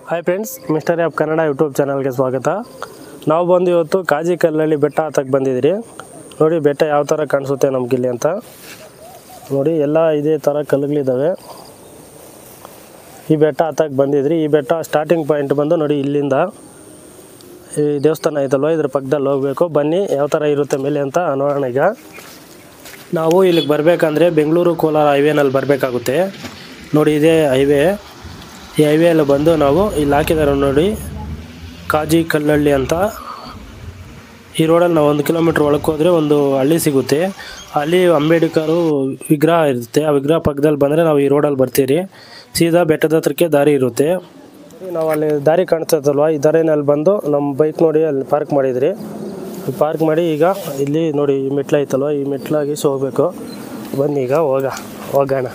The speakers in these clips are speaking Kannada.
Hi friends, mister app Kannada YouTube ಚಾನಲ್ಗೆ ಸ್ವಾಗತ. ನಾವು ಬಂದು ಇವತ್ತು ಕಾಜಿ ಕಲ್ಲಲ್ಲಿ ಬೆಟ್ಟ ಹತ್ತಕ್ಕೆ ಬಂದಿದ್ದೀರಿ. ನೋಡಿ ಬೆಟ್ಟ ಯಾವ ಥರ ಕಾಣಿಸುತ್ತೆ ನಮಗಿಲ್ಲಿ ಅಂತ. ನೋಡಿ ಎಲ್ಲ ಇದೇ ಥರ ಕಲ್ಲುಗಳಿದ್ದಾವೆ. ಈ ಬೆಟ್ಟ ಹತ್ತಕ್ಕೆ ಬಂದಿದ್ರಿ. ಈ ಬೆಟ್ಟ ಸ್ಟಾರ್ಟಿಂಗ್ ಪಾಯಿಂಟ್ ಬಂದು ನೋಡಿ ಇಲ್ಲಿಂದ ಈ ದೇವಸ್ಥಾನ ಐತಲ್ವ, ಇದ್ರ ಪಕ್ಕದಲ್ಲಿ ಹೋಗಬೇಕು. ಬನ್ನಿ ಯಾವ ಥರ ಇರುತ್ತೆ ಮೇಲೆ ಅಂತ ನೋಡೋಣ. ಈಗ ನಾವು ಇಲ್ಲಿಗೆ ಬರಬೇಕಂದ್ರೆ ಬೆಂಗಳೂರು ಕೋಲಾರ ಹೈವೇನಲ್ಲಿ ಬರಬೇಕಾಗುತ್ತೆ. ನೋಡಿ ಇದೇ ಹೈವೇ. ಈ ಹೈವೇಯಲ್ಲಿ ಬಂದು ನಾವು ಇಲ್ಲಿ ಹಾಕಿದ್ದಾರೆ ನೋಡಿ ಕಾಜಿ ಕಲ್ಲಳ್ಳಿ ಅಂತ. ಈ ರೋಡಲ್ಲಿ ನಾವು 1 ಕಿಲೋಮೀಟ್ರ್ ಒಳಕ್ಕೆ ಹೋದರೆ ಒಂದು ಹಳ್ಳಿ ಸಿಗುತ್ತೆ. ಅಲ್ಲಿ ಅಂಬೇಡ್ಕರು ವಿಗ್ರಹ ಇರುತ್ತೆ. ಆ ವಿಗ್ರಹ ಪಕ್ಕದಲ್ಲಿ ಬಂದರೆ ನಾವು ಈ ರೋಡಲ್ಲಿ ಬರ್ತೀರಿ. ಸೀದಾ ಬೆಟ್ಟದ ಹತ್ರಕ್ಕೆ ದಾರಿ ಇರುತ್ತೆ. ನಾವು ಅಲ್ಲಿ ದಾರಿ ಕಾಣಿಸ್ತದಲ್ವ, ಈ ದಾರಿನಲ್ಲಿ ಬಂದು ನಮ್ಮ ಬೈಕ್ ನೋಡಿ ಅಲ್ಲಿ ಪಾರ್ಕ್ ಮಾಡಿದ್ರಿ. ಪಾರ್ಕ್ ಮಾಡಿ ಈಗ ಇಲ್ಲಿ ನೋಡಿ ಈ ಮೆಟ್ಲು ಐತಲ್ವ, ಈ ಮೆಟ್ಲಾಗಿ ಹೋಗಬೇಕು. ಬನ್ನಿ ಈಗ ಹೋಗೋಣ.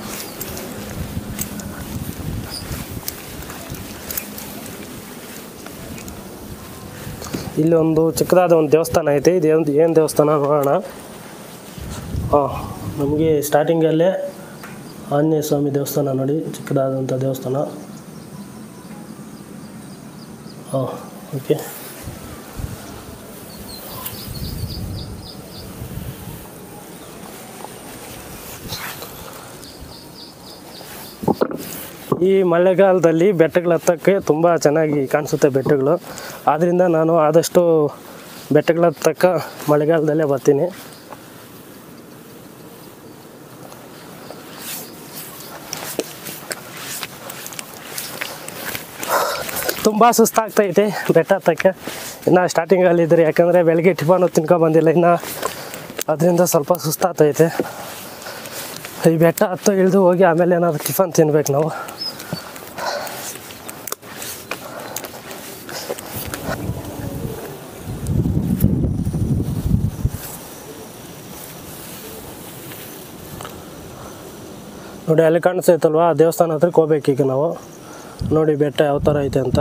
ಇಲ್ಲಿ ಒಂದು ಚಿಕ್ಕದಾದ ಒಂದು ದೇವಸ್ಥಾನ ಐತೆ. ಇದು ಏನು ದೇವಸ್ಥಾನ ನೋಡೋಣ. ನಮಗೆ ಸ್ಟಾರ್ಟಿಂಗಲ್ಲೇ ಆಂಜನೇಯ ಸ್ವಾಮಿ ದೇವಸ್ಥಾನ ನೋಡಿ, ಚಿಕ್ಕದಾದಂಥ ದೇವಸ್ಥಾನ. ಓಕೆ. ಈ ಮಳೆಗಾಲದಲ್ಲಿ ಬೆಟ್ಟಗಳು ಹತ್ತಕ್ಕೆ ತುಂಬ ಚೆನ್ನಾಗಿ ಕಾಣಿಸುತ್ತೆ ಬೆಟ್ಟಗಳು. ಆದ್ದರಿಂದ ನಾನು ಆದಷ್ಟು ಬೆಟ್ಟಗಳ ಹತ್ತಕ್ಕ ಮಳೆಗಾಲದಲ್ಲೇ ಬರ್ತೀನಿ. ತುಂಬ ಸುಸ್ತಾಗ್ತೈತೆ ಬೆಟ್ಟ ಹತ್ತಕ್ಕೆ. ಇನ್ನು ಸ್ಟಾರ್ಟಿಂಗಲ್ಲಿದ್ದರೆ, ಯಾಕಂದರೆ ಬೆಳಗ್ಗೆ ಟಿಫನು ತಿನ್ಕೊಬಂದಿಲ್ಲ ಇನ್ನು, ಅದರಿಂದ ಸ್ವಲ್ಪ ಸುಸ್ತಾಗ್ತೈತೆ. ಈ ಬೆಟ್ಟ ಹತ್ತು ಇಳಿದು ಹೋಗಿ ಆಮೇಲೆ ಏನಾದರೂ ಟಿಫನ್ ತಿನ್ಬೇಕು ನಾವು. ನೋಡಿ ಅಲ್ಲಿ ಕಾಣಿಸ್ತೈತಲ್ವ, ಆ ದೇವಸ್ಥಾನ ಹತ್ರಕ್ಕೆ ಹೋಗ್ಬೇಕೀಗ ನಾವು. ನೋಡಿ ಬೆಟ್ಟ ಯಾವ ಥರ ಐತೆ ಅಂತ.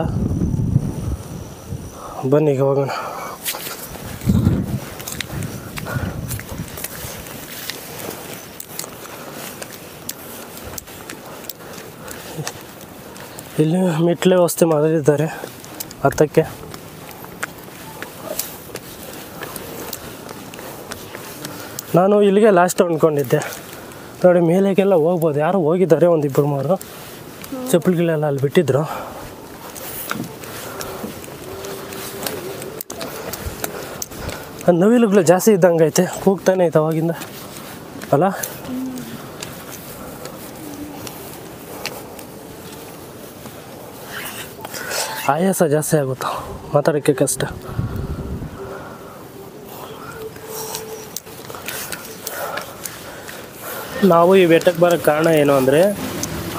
ಬನ್ನಿ ಈಗ ಹೋಗೋಣ. ಇಲ್ಲಿ ಮೆಟ್ಲೆ ವ್ಯವಸ್ಥೆ ಮಾಡಿದ್ದಾರೆ ಹತ್ತಕ್ಕೆ. ನಾನು ಇಲ್ಲಿಗೆ ಲಾಸ್ಟ್ ಅಂದ್ಕೊಂಡಿದ್ದೆ. ನೋಡಿ ಮೇಲೆಗೆಲ್ಲ ಹೋಗ್ಬೋದು. ಯಾರು ಹೋಗಿದ್ದಾರೆ, 1-2-3 ಚಪ್ಪಲಿಗಳೆಲ್ಲ ಅಲ್ಲಿ ಬಿಟ್ಟಿದ್ರು. ನವಿಲುಗಳು ಜಾಸ್ತಿ ಇದ್ದಂಗೆ ಐತೆ, ಕೂಗ್ತಾನೆ ಐತೆ ಅವಾಗಿಂದ ಅಲ್ಲ. ಆಯಾಸ ಜಾಸ್ತಿ ಆಗುತ್ತಾ, ಮಾತಾಡೋಕ್ಕೆ ಕಷ್ಟ. ನಾವು ಈ ಬೆಟ್ಟಕ್ಕೆ ಬರೋಕ್ಕೆ ಕಾರಣ ಏನು ಅಂದರೆ,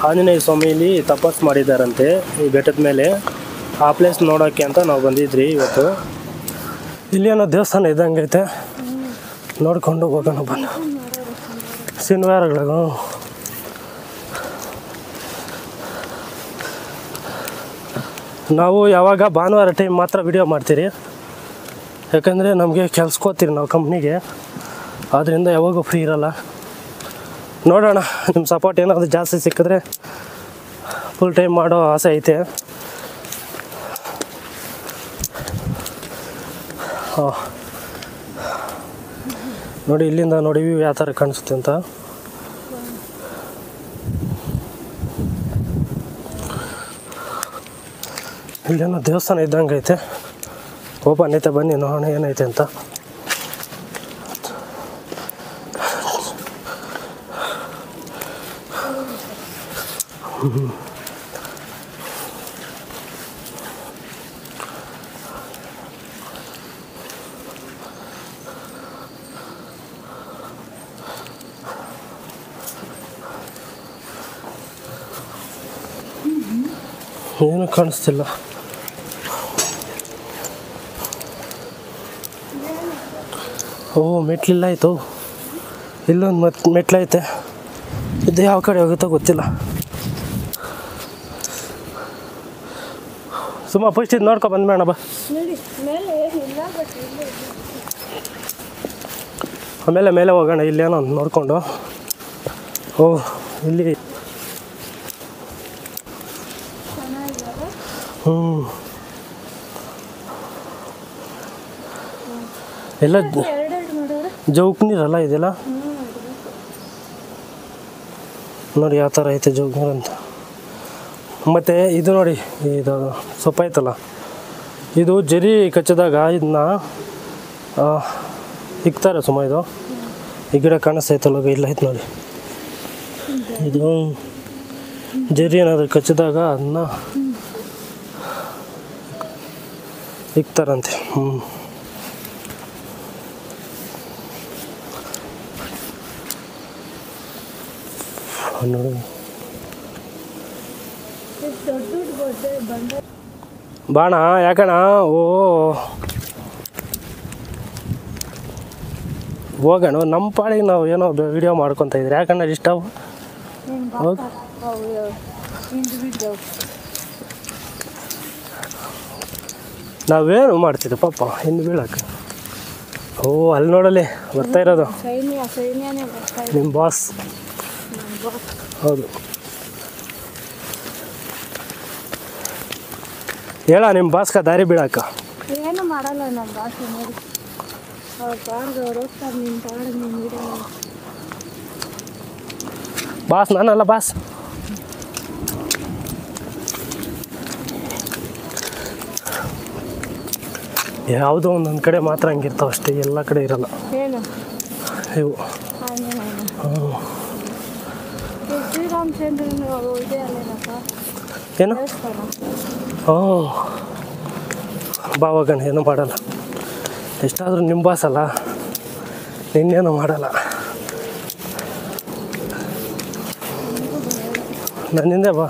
ಆಂಜನೇಯ ಸ್ವಾಮಿ ಇಲ್ಲಿ ತಪಸ್ಸು ಮಾಡಿದ್ದಾರಂತೆ ಈ ಬೆಟ್ಟದ ಮೇಲೆ. ಆ ಪ್ಲೇಸ್ ನೋಡೋಕ್ಕೆ ಅಂತ ನಾವು ಬಂದಿದ್ರಿ ಇವತ್ತು. ಇಲ್ಲಿ ಏನೋ ದೇವಸ್ಥಾನ ಇದ್ದಂಗೆ ಐತೆ, ನೋಡಿಕೊಂಡು ಹೋಗೋಣ ಬನ್ನಿ. ಶನಿವಾರಗಳು ನಾವು ಯಾವಾಗ ಭಾನುವಾರ ಟೈಮ್ ಮಾತ್ರ ವಿಡಿಯೋ ಮಾಡ್ತೀರಿ, ಯಾಕಂದರೆ ನಮಗೆ ಕೆಲ್ಸಕ್ಕೋತೀರಿ ನಾವು ಕಂಪ್ನಿಗೆ. ಆದ್ದರಿಂದ ಯಾವಾಗೂ ಫ್ರೀ ಇರೋಲ್ಲ. ನೋಡೋಣ, ನಿಮ್ಮ ಸಪೋರ್ಟ್ ಏನಾದರೂ ಜಾಸ್ತಿ ಸಿಕ್ಕಿದ್ರೆ ಫುಲ್ ಟೈಮ್ ಮಾಡೋ ಆಸೆ ಐತೆ. ನೋಡಿ ಇಲ್ಲಿಂದ ನೋಡಿ ವ್ಯೂ ಯಾವ ಥರ ಕಾಣಿಸುತ್ತೆ ಅಂತ. ಇಲ್ಲೇನೋ ದೇವಸ್ಥಾನ ಇದ್ದಂಗೆ ಐತೆ, ಓಪನ್ ಐತೆ. ಬನ್ನಿ ನೋಡೋಣ ಏನೈತೆ ಅಂತ. ಏನು ಕಾಣಿಸ್ತಿಲ್ಲ. ಮೆಟ್ಲಿಲ್ಲ ಆಯಿತು. ಇಲ್ಲೊಂದು ಮೆಟ್ಲೈತೆ. ಇದು ಯಾವ ಕಡೆ ಹೋಗುತ್ತೋ ಗೊತ್ತಿಲ್ಲ. ಸುಮ್ಮ ಫಸ್ಟ್ ಇದು ನೋಡ್ಕೊ ಬಂದ್ಬೇಡ ಬಾ. ಆಮೇಲೆ ಮೇಲೆ ಹೋಗೋಣ. ಇಲ್ಲೇನೋ ನೋಡಿಕೊಂಡು ಇಲ್ಲಿ ಎಲ್ಲ ಜೌಕ್ ನೀರಲ್ಲ ಇದೆಲ್ಲ ನೋಡಿ ಯಾವ ಥರ ಐತೆ ಜೌಕ್ ನೀರು ಅಂತ. ಮತ್ತು ಇದು ನೋಡಿ ಇದು ಸೊಪ್ಪು ಐತಲ್ಲ, ಇದು ಜರಿ ಕಚ್ಚಿದಾಗ ಇದನ್ನ ಇಕ್ತಾರೆ ಸುಮ್ಮ. ಇದು ಈ ಗಿಡ ಕಾಣಿಸ್ತೈತಲ್ಲ, ಇಲ್ಲ ಐತೆ ನೋಡಿ. ಇದು ಜರಿ ಏನಾದರೂ ಕಚ್ಚಿದಾಗ ಅದನ್ನ ಇಕ್ತಾರಂತೆ. ನೋಡಿ ಬಾಣ ಯಾಕಣ. ಓ ಹೋಗೋಣ ನಮ್ಮ ಪಾಡಿಗೆ ನಾವು ಏನೋ ವಿಡಿಯೋ ಮಾಡ್ಕೊತ ಇದ್ರಿ. ಯಾಕಣ್ಣ ಡಿಸ್ಟರ್ಬ್? ಹೌದು ನಾವೇನು ಮಾಡ್ತಿದ್ದೆ ಪಾಪ ಇನ್ನು ಬೀಳಕ್ಕೆ. ಓ ಅಲ್ಲಿ ನೋಡಲಿ ಬರ್ತಾ ಇರೋದು ನಿಮ್ಮ ಬಾಸ್. ಹೌದು ಹೇಳ ನಿಮ್ಮ ಬಾಸ್ಕ ದಾರಿ ಬೀಳಕ್ಕ. ಏನು ಮಾಡಲ್ಲ ನಮ್ಮ ಬಾಸ್. ನೋಡಿ ಅವ್ರ ಪಾಡ್ಗೆ ಅವ್ರು ಹೋಗ್ತಾರೆ, ನಿಮ್ಮ ಪಾಡ್ಗೆ ನಿಮ್ಮ ವಿಡಿಯೋ. ಬಾಸ್ ನಾನಲ್ಲ ಬಾಸ್. ಯಾವುದೋ ಒಂದೊಂದು ಕಡೆ ಮಾತ್ರ ಹಂಗಿರ್ತಾವೆ ಅಷ್ಟೇ, ಎಲ್ಲ ಕಡೆ ಇರಲ್ಲ. ಏನು ಇವು ಶ್ರೀರಾಮಚಂದ್ರ ಇದೆ ಅಲ್ಲೇನಪ್ಪ ಏನು? ದೇವಸ್ಥಾನ. ಬಾವಾಗಣ ಏನೂ ಮಾಡಲ್ಲ. ಎಷ್ಟಾದರೂ ನಿಮ್ಮ ಬಾಸ್ ಅಲ್ಲ, ನಿನ್ನೇನು ಮಾಡಲ್ಲ. ನನ್ನಿಂದೆ ಬಾ.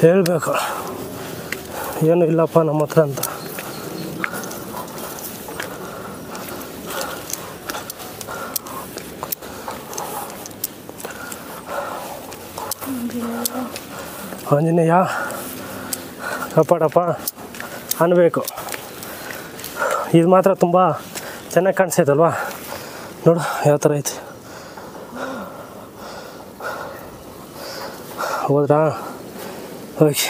ಹೇಳಬೇಕು ಏನು ಇಲ್ಲಪ್ಪ ನಮ್ಮ ಹತ್ರ ಅಂತ. ಆಂಜನೇಯ ಕಾಪಾಡಪ್ಪ ಅನ್ನಬೇಕು. ಇದು ಮಾತ್ರ ತುಂಬ ಚೆನ್ನಾಗಿ ಕಾಣಿಸ್ತೈತಲ್ವಾ? ನೋಡು ಯಾವ ಥರ ಐತಿ. ಹೋದ್ರಾ? ಓಕೆ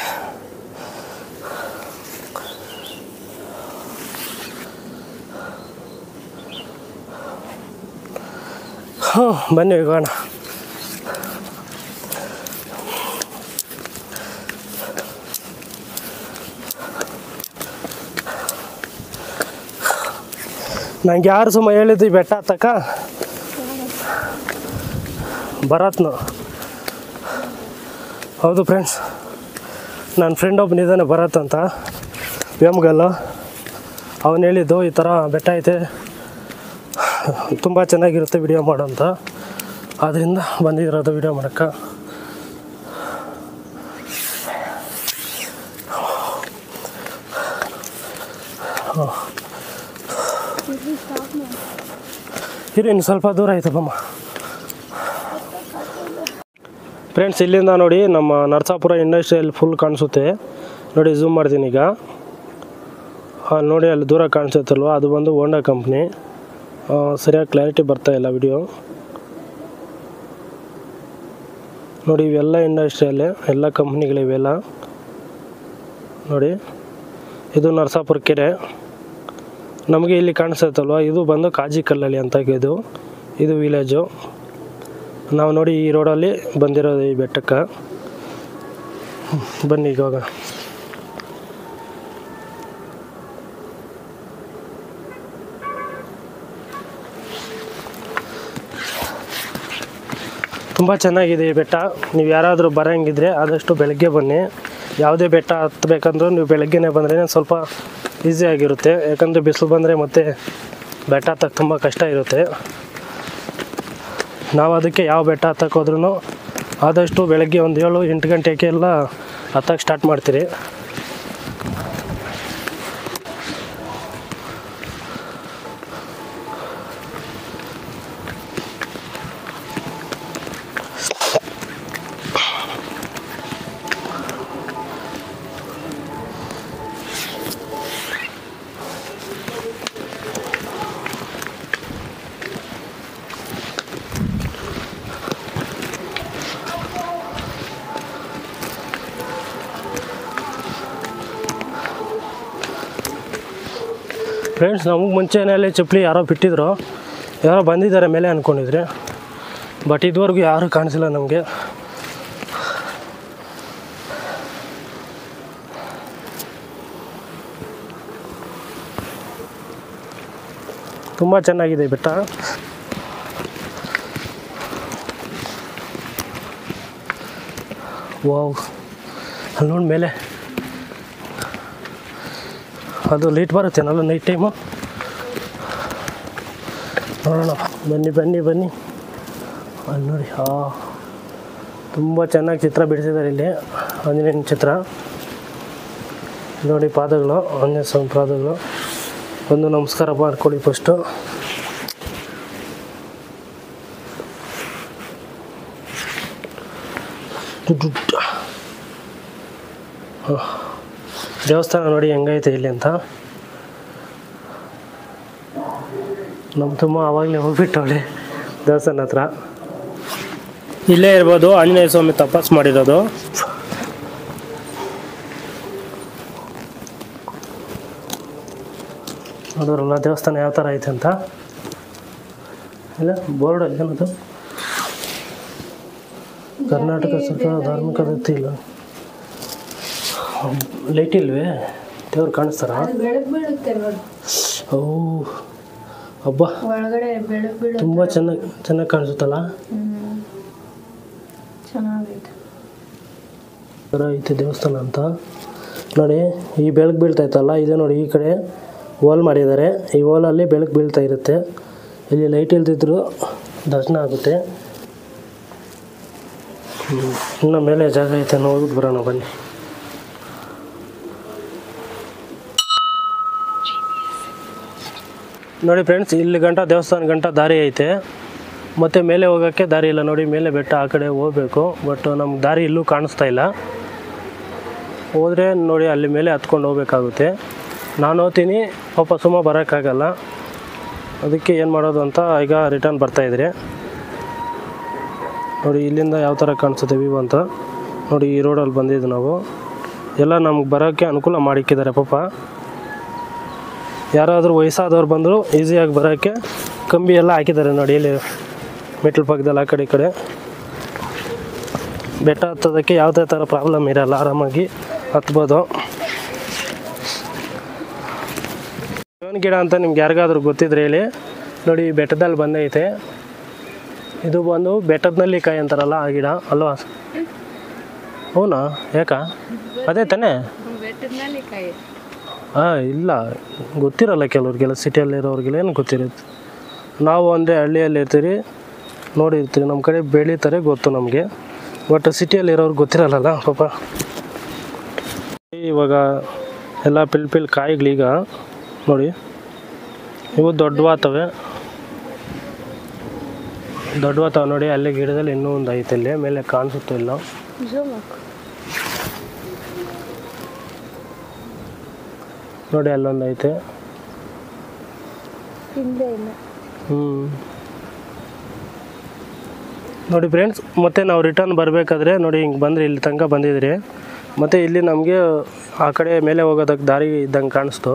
ಬನ್ನಿ ಹೋಗೋಣ. ನಂಗೆ ಯಾರು ಸುಮ್ಮ ಹೇಳಿದ್ದು ಈ ಬೆಟ್ಟ ಹತ್ತಕ್ಕ? ಭರತ್ನು. ಹೌದು ಫ್ರೆಂಡ್ಸ್, ನನ್ನ ಫ್ರೆಂಡ್ ಒಬ್ಬನಿದ್ದಾನೆ ಭರತ್ ಅಂತ, ವೇಮಗಲ್ಲು. ಅವನು ಹೇಳಿದ್ದು ಈ ಥರ ಬೆಟ್ಟ ಐತೆ, ತುಂಬ ಚೆನ್ನಾಗಿರುತ್ತೆ ವಿಡಿಯೋ ಮಾಡೋಂತ. ಆದ್ದರಿಂದ ಬಂದಿರೋದು ವಿಡಿಯೋ ಮಾಡೋಕ್ಕೆ. ಇನ್ನು ಸ್ವಲ್ಪ ದೂರ ಆಯ್ತಪ್ಪಮ್ಮ. ಫ್ರೆಂಡ್ಸ್ ಇಲ್ಲಿಂದ ನೋಡಿ ನಮ್ಮ ನರಸಾಪುರ ಇಂಡಸ್ಟ್ರಿಯಲ್ ಫುಲ್ ಕಾಣಿಸುತ್ತೆ ನೋಡಿ. ಝೂಮ್ ಮಾಡ್ತೀನಿ ಈಗ. ಅಲ್ಲಿ ನೋಡಿ, ಅಲ್ಲಿ ದೂರ ಕಾಣಿಸುತ್ತಲ್ವ, ಅದು ಬಂದು ಹೋಂಡಾ ಕಂಪ್ನಿ. ಸರಿಯಾಗಿ ಕ್ಲಾರಿಟಿ ಬರ್ತಾ ಇಲ್ಲ ವಿಡಿಯೋ ನೋಡಿ. ಇವೆಲ್ಲ ಇಂಡಸ್ಟ್ರಿಯಲ್ಲೇ, ಎಲ್ಲ ಕಂಪ್ನಿಗಳಿವೆಲ್ಲ ನೋಡಿ. ಇದು ನರಸಾಪುರ ಕೆರೆ ನಮಗೆ ಇಲ್ಲಿ ಕಾಣಿಸುತ್ತಲ್ವ. ಇದು ಬಂದು ಕಾಜಿಕಲ್ಲಳ್ಳಿ ಅಂತ ಇದು ವಿಲೇಜು. ನಾವು ನೋಡಿ ಈ ರೋಡಲ್ಲಿ ಬಂದಿರೋದು ಈ ಬೆಟ್ಟಕ್ಕೆ. ಬನ್ನಿ ಇವಾಗ. ತುಂಬ ಚೆನ್ನಾಗಿದೆ ಈ ಬೆಟ್ಟ. ನೀವು ಯಾರಾದರೂ ಬರೋಂಗಿದ್ರೆ ಆದಷ್ಟು ಬೆಳಗ್ಗೆ ಬನ್ನಿ. ಯಾವುದೇ ಬೆಟ್ಟ ಹತ್ತಬೇಕಂದ್ರೂ ನೀವು ಬೆಳಗ್ಗೆನೇ ಬಂದರೆ ಸ್ವಲ್ಪ ಈಸಿಯಾಗಿರುತ್ತೆ. ಯಾಕಂದರೆ ಬಿಸಿಲು ಬಂದರೆ ಮತ್ತೆ ಬೆಟ್ಟ ಹತ್ತಕ್ಕೆ ತುಂಬ ಕಷ್ಟ ಇರುತ್ತೆ. ನಾವು ಅದಕ್ಕೆ ಯಾವ ಬೆಟ್ಟ ಹತ್ತಕ್ಕೆ ಹೋದ್ರೂ ಆದಷ್ಟು ಬೆಳಗ್ಗೆ ಒಂದು 7-8 ಗಂಟೆಗೆಲ್ಲ ಹತ್ತಕ್ಕೆ ಸ್ಟಾರ್ಟ್ ಮಾಡ್ತೀರಿ. ಫ್ರೆಂಡ್ಸ್, ನಮಗೆ ಮುಂಚೆನೇ ಅಲ್ಲಿ ಚಪ್ಪಲಿ ಯಾರೋ ಬಿಟ್ಟಿದ್ರು, ಯಾರೋ ಬಂದಿದ್ದಾರೆ ಮೇಲೆ ಅಂದ್ಕೊಂಡಿದ್ರೆ, ಬಟ್ ಇದುವರೆಗೂ ಯಾರೂ ಕಾಣಿಸಿಲ್ಲ ನಮಗೆ. ತುಂಬ ಚೆನ್ನಾಗಿದೆ ಬೆಟ್ಟ. ವಾವ್, ಅಲ್ಲಿ ನೋಡಿ ಮೇಲೆ ಅದು ಲೈಟ್ ಬರುತ್ತೇನಲ್ಲ ನೈಟ್ ಟೈಮು. ನೋಡೋಣ, ಬನ್ನಿ ಬನ್ನಿ ಬನ್ನಿ. ಅಲ್ಲಿ ನೋಡಿ, ತುಂಬ ಚೆನ್ನಾಗಿ ಚಿತ್ರ ಬಿಡಿಸಿದ್ದಾರೆ ಇಲ್ಲಿ, ಆಂಜನೇಯನ ಚಿತ್ರ ನೋಡಿ. ಪಾದಗಳು, ಆಂಜನೇಯ ಸ್ವಾಮಿ ಪಾದಗಳು. ಒಂದು ನಮಸ್ಕಾರ ಮಾಡ್ಕೊಳ್ಳಿ ಫಸ್ಟು. ದೇವಸ್ಥಾನ ನೋಡಿ ಹೆಂಗೈತೆ ಇಲ್ಲಿ ಅಂತ. ನಮ್ಮ ತುಂಬ ಆವಾಗಲೇ ಹೋಗ್ಬಿಟ್ಟವಳೆ ದೇವಸ್ಥಾನ ಹತ್ರ. ಇಲ್ಲೇ ಇರ್ಬೋದು ಆಂಜನೇಯ ಸ್ವಾಮಿ ತಪಸ್ ಮಾಡಿರೋದು. ನೋಡೋರಲ್ಲ ದೇವಸ್ಥಾನ ಯಾವ ಥರ ಐತೆ ಅಂತ. ಇಲ್ಲ ಬೋರ್ಡ್ ಏನದು, ಕರ್ನಾಟಕ ಸರ್ಕಾರ ಧಾರ್ಮಿಕ ದತ್ತಿ ಇಲ್ಲ. ಲೈಟ್ ಇಲ್ವೇ? ದೇವ್ರು ಕಾಣಿಸ್ತಾರ? ಓ ಹಬ್ಬ, ತುಂಬ ಚೆನ್ನಾಗಿ ಕಾಣಿಸುತ್ತಲ್ಲ. ಥರ ಐತೆ ದೇವಸ್ಥಾನ ಅಂತ ನೋಡಿ. ಈ ಬೆಳಕು ಬೀಳ್ತಾಯಿತ್ತಲ್ಲ, ಇದು ನೋಡಿ ಈ ಕಡೆ ಹೋಲ್ ಮಾಡಿದ್ದಾರೆ. ಈ ಹೋಲಲ್ಲಿ ಬೆಳಕು ಬೀಳ್ತಾ ಇರುತ್ತೆ. ಇಲ್ಲಿ ಲೈಟ್ ಇಲ್ದಿದ್ರು ದರ್ಶನ ಆಗುತ್ತೆ. ಇನ್ನು ಮೇಲೆ ಜಾಗ ಐತೆ, ನೋಡ್ಬಿಟ್ಟು ಬರೋಣ ಬನ್ನಿ. ನೋಡಿ ಫ್ರೆಂಡ್ಸ್, ಇಲ್ಲಿ ಗಂಟ ದೇವಸ್ಥಾನ ಗಂಟ ದಾರಿ ಐತೆ, ಮತ್ತು ಮೇಲೆ ಹೋಗೋಕ್ಕೆ ದಾರಿ ಇಲ್ಲ ನೋಡಿ. ಮೇಲೆ ಬೆಟ್ಟ ಆ ಕಡೆ ಹೋಗಬೇಕು, ಬಟ್ ನಮ್ಗೆ ದಾರಿ ಇಲ್ಲೂ ಕಾಣಿಸ್ತಾ ಇಲ್ಲ. ಹೋದರೆ ನೋಡಿ ಅಲ್ಲಿ ಮೇಲೆ ಹತ್ಕೊಂಡು ಹೋಗ್ಬೇಕಾಗುತ್ತೆ. ನಾನು ಹೋಗ್ತೀನಿ, ಪಾಪ ಸುಮ್ಮ ಬರೋಕ್ಕಾಗಲ್ಲ. ಅದಕ್ಕೆ ಏನು ಮಾಡೋದು ಅಂತ ಈಗ ರಿಟರ್ನ್ ಬರ್ತಾಯಿದ್ರೆ ನೋಡಿ. ಇಲ್ಲಿಂದ ಯಾವ ಥರ ಕಾಣಿಸುತ್ತೆ ವ್ಯೂ ಅಂತ ನೋಡಿ. ಈ ರೋಡಲ್ಲಿ ಬಂದಿದ್ದು ನಾವು ಎಲ್ಲ ನಮ್ಗೆ ಬರೋಕ್ಕೆ ಅನುಕೂಲ ಮಾಡಿಕ್ಕಿದ್ದಾರೆ ಪಾಪ. ಯಾರಾದರೂ ವಯಸ್ಸಾದವ್ರು ಬಂದರೂ ಈಸಿಯಾಗಿ ಬರೋಕ್ಕೆ ಕಂಬಿ ಎಲ್ಲ ಹಾಕಿದ್ದಾರೆ ನೋಡಿ. ಇಲ್ಲಿ ಮೆಟ್ಲು ಪಕ್ಕದಲ್ಲಿ ಆ ಕಡೆ ಈ ಕಡೆ ಬೆಟ್ಟ ಹತ್ತೋದಕ್ಕೆ ಯಾವುದೇ ಥರ ಪ್ರಾಬ್ಲಮ್ ಇರಲ್ಲ, ಆರಾಮಾಗಿ ಹತ್ಬೋದು. ಬೇವಿನ ಗಿಡ ಅಂತ ನಿಮ್ಗೆ ಯಾರಿಗಾದ್ರೂ ಗೊತ್ತಿದ್ರೆ ಹೇಳಿ. ನೋಡಿ ಬೆಟ್ಟದಲ್ಲಿ ಬಂದೈತೆ. ಇದು ಬಂದು ಬೆಟ್ಟದ ನೆಲ್ಲಿಕಾಯಿ ಅಂತಾರಲ್ಲ, ಆ ಗಿಡ ಅಲ್ವಾ? ಹೌನಾ? ಯಾಕ? ಅದೇ ತಾನೇ? ಇಲ್ಲ, ಗೊತ್ತಿರಲ್ಲ ಕೆಲವ್ರಿಗೆಲ್ಲ, ಸಿಟಿಯಲ್ಲಿರೋರಿಗೆಲ್ಲ ಏನು ಗೊತ್ತಿರುತ್ತೆ. ನಾವು ಅಂದರೆ ಹಳ್ಳಿಯಲ್ಲಿ ಇರ್ತೀವಿ, ನೋಡಿರ್ತೀವಿ, ನಮ್ಮ ಕಡೆ ಬೆಳೀತಾರೆ ಗೊತ್ತು ನಮಗೆ, ಬಟ್ ಸಿಟಿಯಲ್ಲಿರೋರು ಗೊತ್ತಿರಲ್ಲ ಪಾಪ. ಇವಾಗ ಎಲ್ಲ ಪಿಲ್ ಕಾಯಿಗಳೀಗ ನೋಡಿ, ಇವು ದೊಡ್ಡವಾತವೆ ನೋಡಿ. ಅಲ್ಲಿ ಗಿಡದಲ್ಲಿ ಇನ್ನೂ ಒಂದು ಐತೆ, ಇಲ್ಲಿ ಮೇಲೆ ಕಾಣಿಸುತ್ತೋ ಇಲ್ಲ. ನೋಡಿ ಅಲ್ಲೊಂದು ಐತೆ. ನೋಡಿ ಫ್ರೆಂಡ್ಸ್, ಮತ್ತು ನಾವು ರಿಟರ್ನ್ ಬರಬೇಕಾದ್ರೆ ನೋಡಿ ಹಿಂಗೆ ಬಂದರೆ ಇಲ್ಲಿ ತನಕ ಬಂದಿದ್ರಿ. ಮತ್ತು ಇಲ್ಲಿ ನಮಗೆ ಆ ಕಡೆ ಮೇಲೆ ಹೋಗೋದಕ್ಕೆ ದಾರಿ ಇದ್ದಂಗೆ ಕಾಣಿಸ್ತು,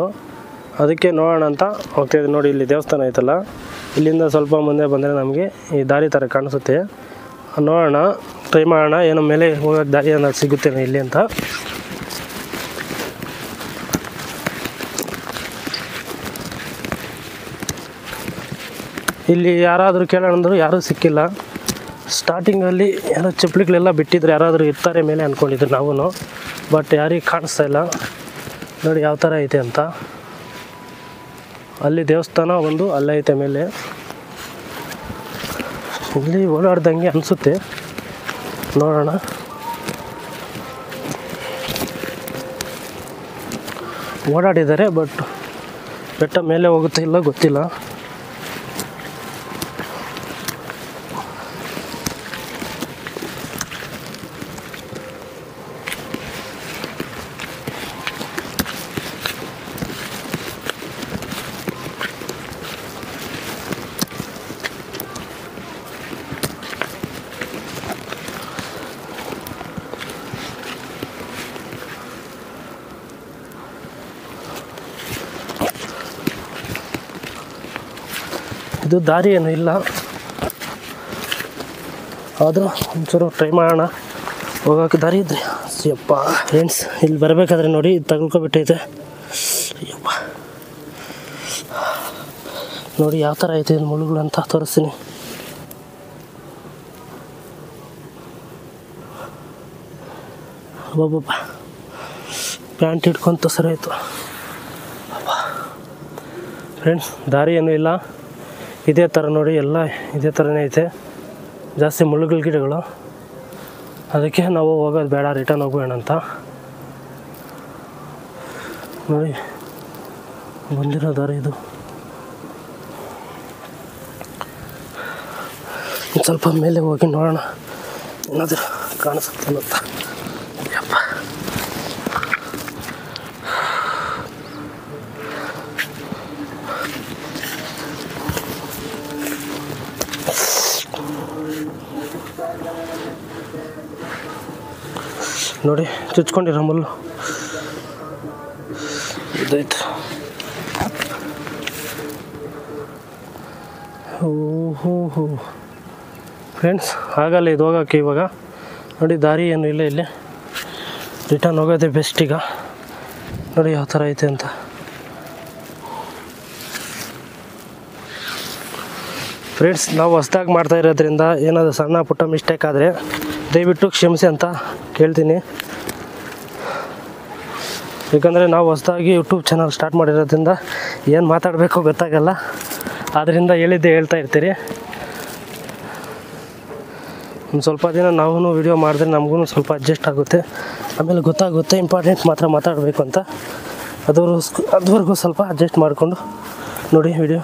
ಅದಕ್ಕೆ ನೋಡೋಣ ಅಂತ ಹೋಗ್ತಾಯಿದ್ದೆ. ನೋಡಿ ಇಲ್ಲಿ ದೇವಸ್ಥಾನ ಐತಲ್ಲ, ಇಲ್ಲಿಂದ ಸ್ವಲ್ಪ ಮುಂದೆ ಬಂದರೆ ನಮಗೆ ಈ ದಾರಿ ಥರ ಕಾಣಿಸುತ್ತೆ. ನೋಡೋಣ, ಟ್ರೈ ಮಾಡೋಣ, ಏನೋ ಮೇಲೆ ಹೋಗೋಕ್ಕೆ ದಾರಿ ಅನ್ನೋದು ಸಿಗುತ್ತೇನೆ ಇಲ್ಲಿ ಅಂತ. ಇಲ್ಲಿ ಯಾರಾದರೂ ಕೇಳೋಣ ಅಂದರೂ ಯಾರೂ ಸಿಕ್ಕಿಲ್ಲ. ಸ್ಟಾರ್ಟಿಂಗಲ್ಲಿ ಯಾರೋ ಚಪ್ಪಲಿಗಳೆಲ್ಲ ಬಿಟ್ಟಿದ್ರು, ಯಾರಾದರೂ ಇರ್ತಾರೆ ಮೇಲೆ ಅಂದ್ಕೊಂಡಿದ್ರು ನಾವು, ಬಟ್ ಯಾರಿಗೆ ಕಾಣಿಸ್ತಾ ಇಲ್ಲ. ನೋಡಿ ಯಾವ ಥರ ಐತೆ ಅಂತ. ಅಲ್ಲಿ ದೇವಸ್ಥಾನ ಒಂದು ಅಲ್ಲೈತೆ ಮೇಲೆ. ಇಲ್ಲಿ ಓಡಾಡ್ದಂಗೆ ಅನಿಸುತ್ತೆ, ನೋಡೋಣ. ಓಡಾಡಿದ್ದಾರೆ, ಬಟ್ ಬೆಟ್ಟ ಮೇಲೆ ಹೋಗುತ್ತೆ ಇಲ್ಲ ಗೊತ್ತಿಲ್ಲ. ಇದು ದಾರಿ ಏನು ಇಲ್ಲ, ಆದರೂ ಒಂಚೂರು ಟ್ರೈ ಮಾಡೋಣ ಹೋಗೋಕೆ ದಾರಿ ಇದ್ದರೆ. ಯಪ್ಪ ಫ್ರೆಂಡ್ಸ್, ಇಲ್ಲಿ ಬರಬೇಕಾದ್ರೆ ನೋಡಿ ಇದು ತಗೊಳ್ಕೊಬಿಟ್ಟೈತೆ. ಯಪ್ಪ ನೋಡಿ ಯಾವ ಥರ ಐತೆ ಇದು ಮುಳುಗಳು ಅಂತ ತೋರಿಸ್ತೀನಿ. ಒಬ್ಬೊಬ್ಬ ಪ್ಯಾಂಟ್ ಹಿಡ್ಕೊಂತ ಸರಿ ಆಯಿತು. ಫ್ರೆಂಡ್ಸ್, ದಾರಿ ಏನೂ ಇಲ್ಲ, ಇದೇ ಥರ ನೋಡಿ, ಎಲ್ಲ ಇದೇ ಥರನೇ ಐತೆ, ಜಾಸ್ತಿ ಮುಳ್ಳುಗಳ ಗಿಡಗಳು. ಅದಕ್ಕೆ ನಾವು ಹೋಗೋದು ಬೇಡ, ರಿಟರ್ನ್ ಹೋಗೋಣ ಅಂತ ನೋಡಿ ಬಂದಿರೋ ದಾರಿ ಇದು. ಸ್ವಲ್ಪ ಮೇಲೆ ಹೋಗಿ ನೋಡೋಣ ಏನಾದರೂ ಕಾಣಿಸುತ್ತೆ ಅಂತ. ಯಪ್ಪ ನೋಡಿ ಚುಚ್ಕೊಂಡಿರೋ ಮುಳ್ಳು ಇದಾಯ್ತು. ಓಹೋ ಫ್ರೆಂಡ್ಸ್, ಆಗಲ್ಲ ಇದು ಹೋಗೋಕ್ಕೆ ಇವಾಗ. ನೋಡಿ ದಾರಿ ಏನು ಇಲ್ಲ, ಇಲ್ಲಿ ರಿಟರ್ನ್ ಹೋಗೋದೇ ಬೆಸ್ಟ್. ಈಗ ನೋಡಿ ಯಾವ ಥರ ಐತೆ ಅಂತ. ಫ್ರೆಂಡ್ಸ್, ನಾವು ಹೊಸ್ದಾಗಿ ಮಾಡ್ತಾ ಇರೋದ್ರಿಂದ ಏನಾದರೂ ಸಣ್ಣ ಪುಟ್ಟ ಮಿಸ್ಟೇಕ್ ಆದರೆ ದಯವಿಟ್ಟು ಕ್ಷಮಿಸಿ ಅಂತ ಕೇಳ್ತೀನಿ. ಯಾಕಂದರೆ ನಾವು ಹೊಸ್ದಾಗಿ ಯೂಟ್ಯೂಬ್ ಚಾನಲ್ ಸ್ಟಾರ್ಟ್ ಮಾಡಿರೋದ್ರಿಂದ ಏನು ಮಾತಾಡಬೇಕು ಗೊತ್ತಾಗಲ್ಲ, ಆದ್ದರಿಂದ ಹೇಳಿದ್ದೆ ಹೇಳ್ತಾ ಇರ್ತೀರಿ. ಒಂದು ಸ್ವಲ್ಪ ದಿನ ನಾವು ವಿಡಿಯೋ ಮಾಡಿದ್ರೆ ನಮಗೂ ಸ್ವಲ್ಪ ಅಡ್ಜಸ್ಟ್ ಆಗುತ್ತೆ, ಆಮೇಲೆ ಗೊತ್ತಾಗುತ್ತೆ ಇಂಪಾರ್ಟೆಂಟ್ ಮಾತ್ರ ಮಾತಾಡಬೇಕು ಅಂತ. ಅದುವರೆಗೂ ಸ್ವಲ್ಪ ಅಡ್ಜಸ್ಟ್ ಮಾಡಿಕೊಂಡು ನೋಡಿ ವಿಡಿಯೋ.